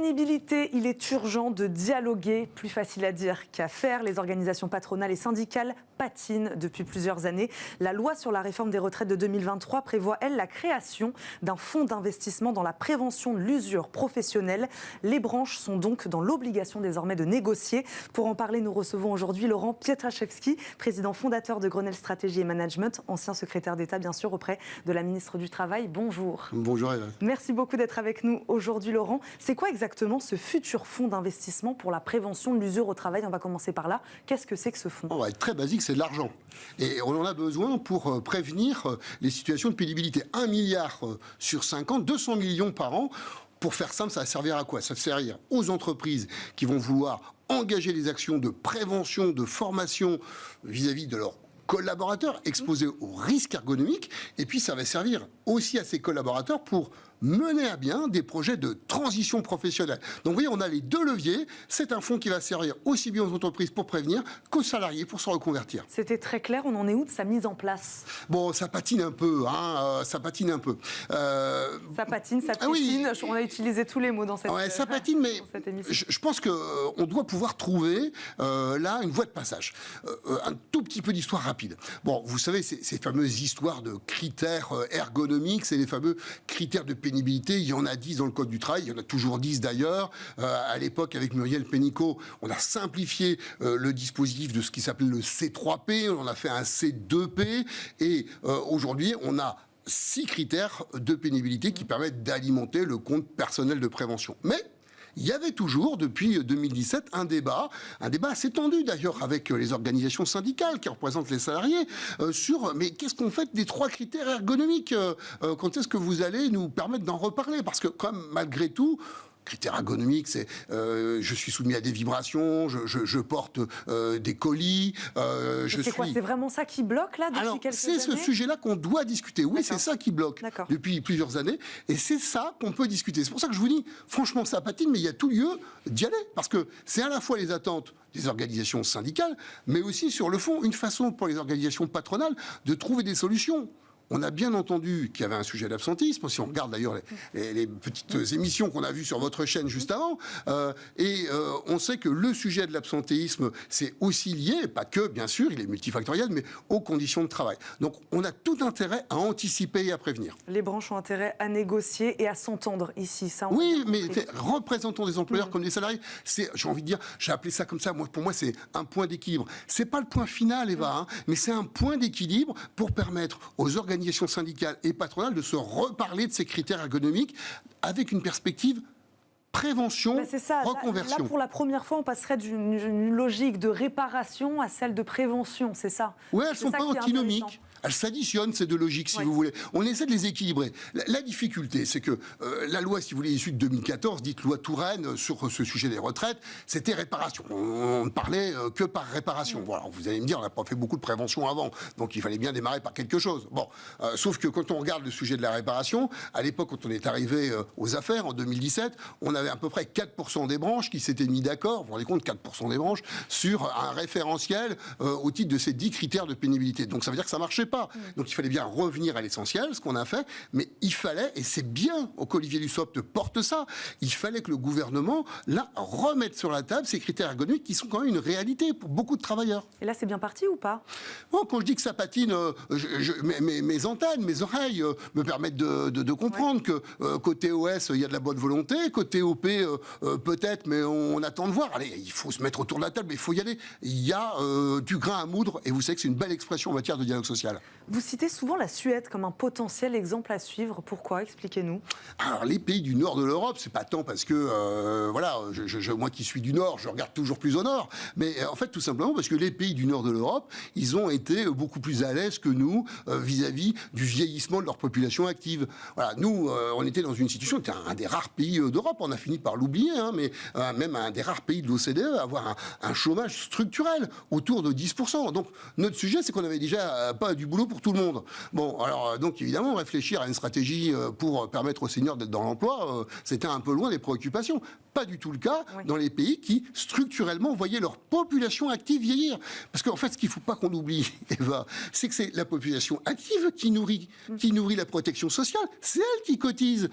pénibilité, il est urgent de dialoguer, plus facile à dire qu'à faire. Les organisations patronales et syndicales patinent depuis plusieurs années. La loi sur la réforme des retraites de 2023 prévoit, elle, la création d'un fonds d'investissement dans la prévention de l'usure professionnelle. Les branches sont donc dans l'obligation désormais de négocier. Pour en parler, nous recevons aujourd'hui Laurent Pietraszewski, président fondateur de Grenelle Stratégie et Management, ancien secrétaire d'État, bien sûr, auprès de la ministre du Travail. Bonjour. Bonjour Eva. Merci beaucoup d'être avec nous aujourd'hui, Laurent. C'est quoi exactement ce futur fonds d'investissement pour la prévention de l'usure au travail? On va commencer par là. Qu'est-ce que c'est que ce fonds? On va être très basique, c'est de l'argent. Et on en a besoin pour prévenir les situations de pénibilité. 1 milliard sur 5 ans, 200 millions par an. Pour faire simple, ça va servir à quoi? Ça va servir aux entreprises qui vont vouloir engager les actions de prévention, de formation vis-à-vis de leurs collaborateurs exposés aux risques ergonomiques. Et puis, ça va servir aussi à ces collaborateurs pour mener à bien des projets de transition professionnelle. Donc, vous voyez, on a les deux leviers. C'est un fonds qui va servir aussi bien aux entreprises pour prévenir qu'aux salariés pour se reconvertir. C'était très clair. On en est où de sa mise en place? Bon, ça patine un peu, ça patine un peu. Ça patine, ça piétine. Oui. On a utilisé tous les mots dans cette Ouais, ça patine, mais émission. je pense qu'on doit pouvoir trouver là une voie de passage. Un tout petit peu d'histoire rapide. Bon, vous savez, ces fameuses histoires de critères ergonomiques, c'est les fameux critères de pénibilité. Il y en a 10 dans le Code du travail, il y en a toujours 10 d'ailleurs. À l'époque, avec Muriel Pénicaud, on a simplifié le dispositif de ce qui s'appelait le C3P, on a fait un C2P, et aujourd'hui, on a 6 critères de pénibilité qui permettent d'alimenter le compte personnel de prévention. Mais il y avait toujours, depuis 2017, un débat assez tendu d'ailleurs avec les organisations syndicales qui représentent les salariés, sur mais qu'est-ce qu'on fait des 3 critères ergonomiques? Quand est-ce que vous allez nous permettre d'en reparler? Parce que comme malgré tout, critères ergonomiques, c'est je suis soumis à des vibrations, je porte des colis, c'est quoi? C'est vraiment ça qui bloque là depuis quelques années? C'est ce sujet-là qu'on doit discuter. Oui, c'est ça qui bloque depuis plusieurs années, et c'est ça qu'on peut discuter. C'est pour ça que je vous dis, franchement, ça patine, mais il y a tout lieu d'y aller, parce que c'est à la fois les attentes des organisations syndicales, mais aussi sur le fond, une façon pour les organisations patronales de trouver des solutions. On a bien entendu qu'il y avait un sujet d'absentisme, si on regarde d'ailleurs les petites émissions qu'on a vues sur votre chaîne juste avant, on sait que le sujet de l'absentéisme, c'est aussi lié, pas que bien sûr, il est multifactoriel, mais aux conditions de travail. Donc on a tout intérêt à anticiper et à prévenir. Les branches ont intérêt à négocier et à s'entendre ici, ça. Oui, mais représentants des employeurs comme des salariés, j'ai envie de dire, j'ai appelé ça comme ça, pour moi c'est un point d'équilibre. C'est pas le point final, Eva, mais c'est un point d'équilibre pour permettre aux organisations syndicales et patronales de se reparler de ces critères ergonomiques avec une perspective prévention, c'est ça. reconversion. Là, pour la première fois, on passerait d'une logique de réparation à celle de prévention, c'est ça? Oui, elles ne sont pas antinomiques. Elles s'additionnent, ces deux logiques, si vous voulez. On essaie de les équilibrer. La difficulté, c'est que la loi, si vous voulez, issue de 2014, dite loi Touraine, sur ce sujet des retraites, c'était réparation. On ne parlait que par réparation. Voilà, vous allez me dire, on n'a pas fait beaucoup de prévention avant, donc il fallait bien démarrer par quelque chose. Bon, sauf que quand on regarde le sujet de la réparation, à l'époque, quand on est arrivé aux affaires, en 2017, on avait à peu près 4% des branches qui s'étaient mis d'accord, vous vous rendez compte, 4% des branches, sur un référentiel au titre de ces 10 critères de pénibilité. Donc ça veut dire que ça marchait pas. Donc il fallait bien revenir à l'essentiel, ce qu'on a fait, mais il fallait, et c'est bien qu'Olivier Dussopt porte ça, il fallait que le gouvernement, là, remette sur la table ces critères ergonomiques qui sont quand même une réalité pour beaucoup de travailleurs. Et là, c'est bien parti ou pas? Bon, quand je dis que ça patine, mes antennes, mes oreilles me permettent de comprendre que côté OS, il y a de la bonne volonté, côté OP, peut-être, mais on attend de voir. Allez, il faut se mettre autour de la table, mais il faut y aller. Il y a du grain à moudre, et vous savez que c'est une belle expression en matière de dialogue social. Vous citez souvent la Suède comme un potentiel exemple à suivre. Pourquoi? Expliquez-nous. Alors, les pays du nord de l'Europe, c'est pas tant parce que, moi qui suis du nord, je regarde toujours plus au nord, mais en fait, tout simplement parce que les pays du nord de l'Europe, ils ont été beaucoup plus à l'aise que nous vis-à-vis du vieillissement de leur population active. Voilà, nous, on était dans une situation, c'était un des rares pays d'Europe, on a fini par l'oublier, mais même un des rares pays de l'OCDE à avoir un chômage structurel autour de 10%. Donc, notre sujet, c'est qu'on avait déjà pas du boulot pour pour tout le monde. Bon, alors donc évidemment, réfléchir à une stratégie pour permettre aux seniors d'être dans l'emploi, c'était un peu loin des préoccupations. Pas du tout le cas dans les pays qui, structurellement, voyaient leur population active vieillir. Parce qu'en fait, ce qu'il ne faut pas qu'on oublie, Eva, c'est que c'est la population active qui nourrit la protection sociale. C'est elle qui cotise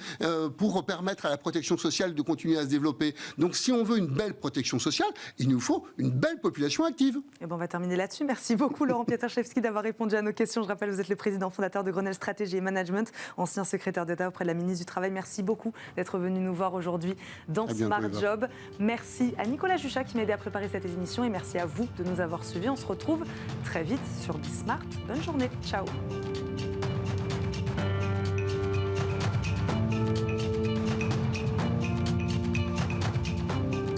pour permettre à la protection sociale de continuer à se développer. Donc, si on veut une belle protection sociale, il nous faut une belle population active. Et bon, on va terminer là-dessus. Merci beaucoup, Laurent Pietraszewski, d'avoir répondu à nos questions. Je rappelle, vous êtes le président fondateur de Grenelle Stratégie et Management, ancien secrétaire d'État auprès de la ministre du Travail. Merci beaucoup d'être venu nous voir aujourd'hui dans Smart Job. Merci à Nicolas Juchat qui m'a aidé à préparer cette émission et merci à vous de nous avoir suivis. On se retrouve très vite sur Bismart. Bonne journée. Ciao.